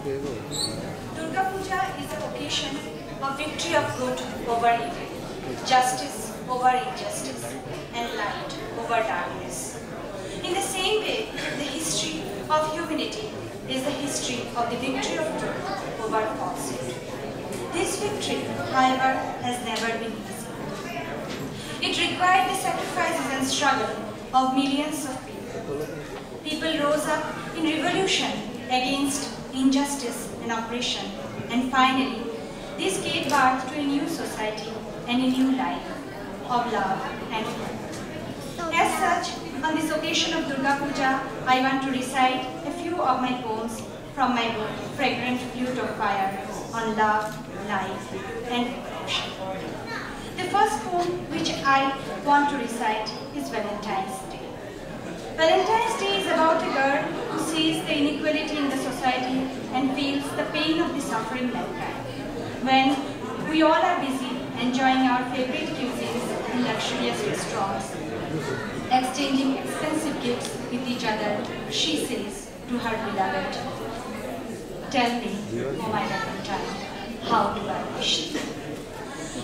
Durga Puja is an occasion of victory of good over evil, justice over injustice, and light over darkness. In the same way, the history of humanity is the history of the victory of truth over falsehood. This victory, however, has never been easy. It required the sacrifices and struggle of millions of people. People rose up in revolution against injustice and oppression, and finally, this gave birth to a new society and a new life of love and hope. As such, on this occasion of Durga Puja, I want to recite a few of my poems from my book, Fragrant Flute of Fire, on love, life, and evolution. The first poem which I want to recite is Valentine's Day. Valentine's Day is about a girl who sees the inequality in the society and feels the pain of the suffering mankind. When we all are busy enjoying our favorite cuisines in luxurious restaurants, exchanging expensive gifts with each other, she says to her beloved, "Tell me, oh my Valentine, how do I wish thee?"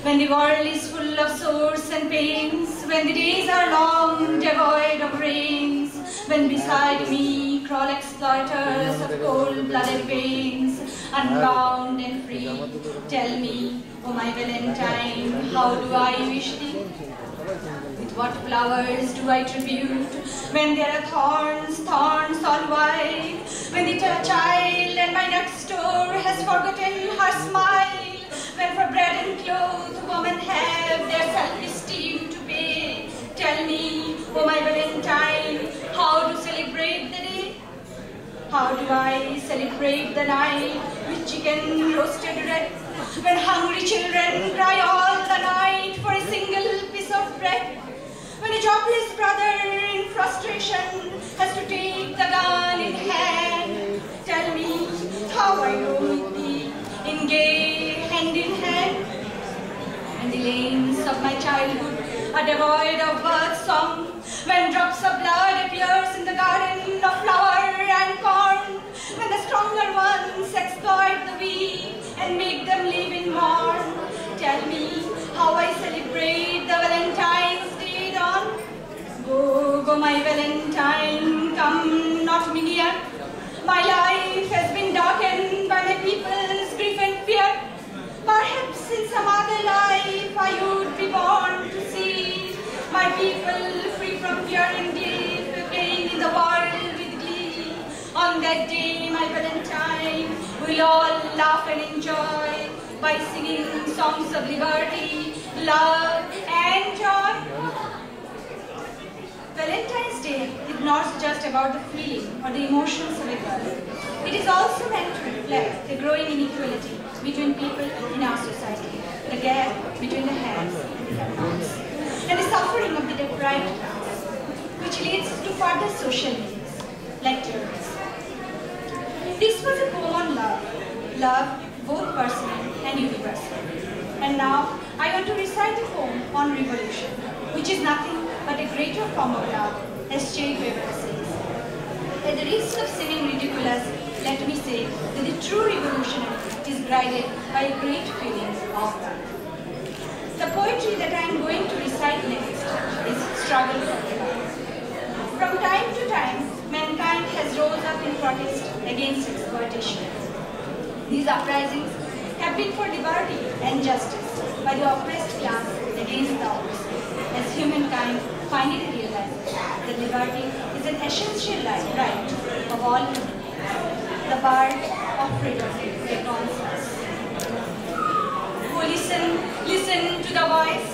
When the world is full of sores and pains, when the days are long, devoid of rains, when beside me crawl exploiters of cold-blooded veins, unbound and free, tell me, oh my Valentine, how do I wish thee? With what flowers do I tribute, when there are thorns, thorns all white, when the child at my next door has forgotten her smile, when for bread and clothes women have their self-esteem to pay. Tell me, oh my Valentine, how to celebrate the day? How do I celebrate the night with chicken roasted red, when hungry children cry all the night for a single piece of bread? When a jobless brother in frustration has to take the gun in hand, tell me how I go with thee in gay hand in hand. And the lanes of my childhood are devoid of bird song, when drops of blood appears in the garden of flower and corn, when the stronger ones exploit the weak and make them live in mourn. Tell me how I celebrate the Valentine's Day dawn. Go, go my Valentine, come not me near. My life has been darkened by my people's grief and fear. Perhaps in some other life I would be born to see my people free from fear and grief, playing in the world with glee. On that day, my Valentine, we'll all laugh and enjoy by singing songs of liberty, love, and joy. Valentine's Day is not just about the feeling or the emotions of a girl. It is also meant to reflect the growing inequality between people in our society, the gap between the haves and the have-nots, and the suffering of the deprived class, which leads to further social needs, like terrorism. This was a poem on love, love both personal and universal. And now I want to recite a poem on revolution, which is nothing but a greater form of love, as Che Guevara says. At the risk of seeming ridiculous, let me say that the true revolutionary is guided by a great feeling of love. The poetry that I am going to recite next is Struggle for Love. From time to time, mankind has rose up in protest against exploitation. These uprisings have been for liberty and justice by the oppressed class against the oppressed, as humankind finally realizes that liberty is an essential right of all human beings. The bird of freedom beckons us. Oh, listen, listen to the voice,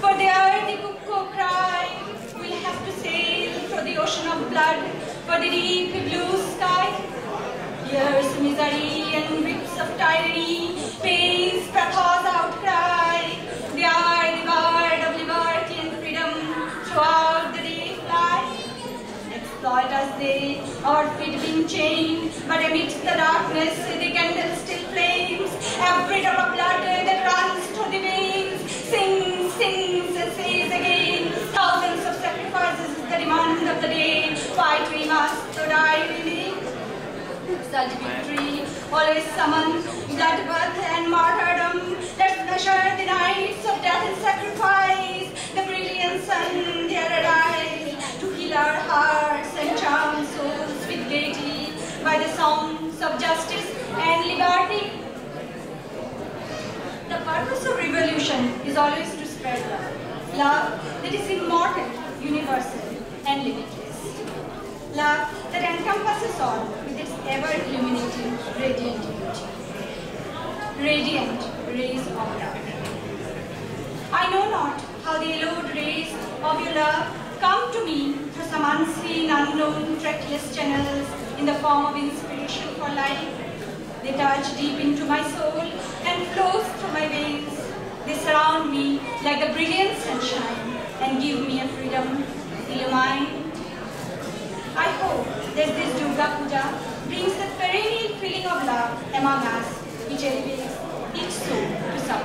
for there the cuckoo cry. We'll have to sail through the ocean of blood for the deep blue sky. Here's misery and whips of tyranny, pains, pratha's outcry. They are the bird of liberty and freedom, throughout the day fly. Exploit us they, our feet being chained, but amidst the darkness the candle still flames. Every drop of blood that runs through the veins sings, sings and says again. Thousands of sacrifices is the demand of the day. Fight we must, so die we may. Such victory always summon bloodbath and martyrdom. Let's measure the nights of death and sacrifice, the brilliant sun there arise, to heal our hearts and charm souls with gaiety, by the songs of justice and liberty. The purpose of revolution is always to spread love. Love that is immortal, universal, and limitless. Love that encompasses all with its ever-illuminating, radiant beauty. Radiant rays of love. I know not how the yellowed rays of your love come to me through some unseen, unknown, trackless channels in the form of inspiration for life. They touch deep into my soul and flows through my veins. They surround me like the brilliant sunshine and give me a freedom illumined. I hope that this Durga Puja brings the perennial feeling of love among us, which elevates each soul to sublime.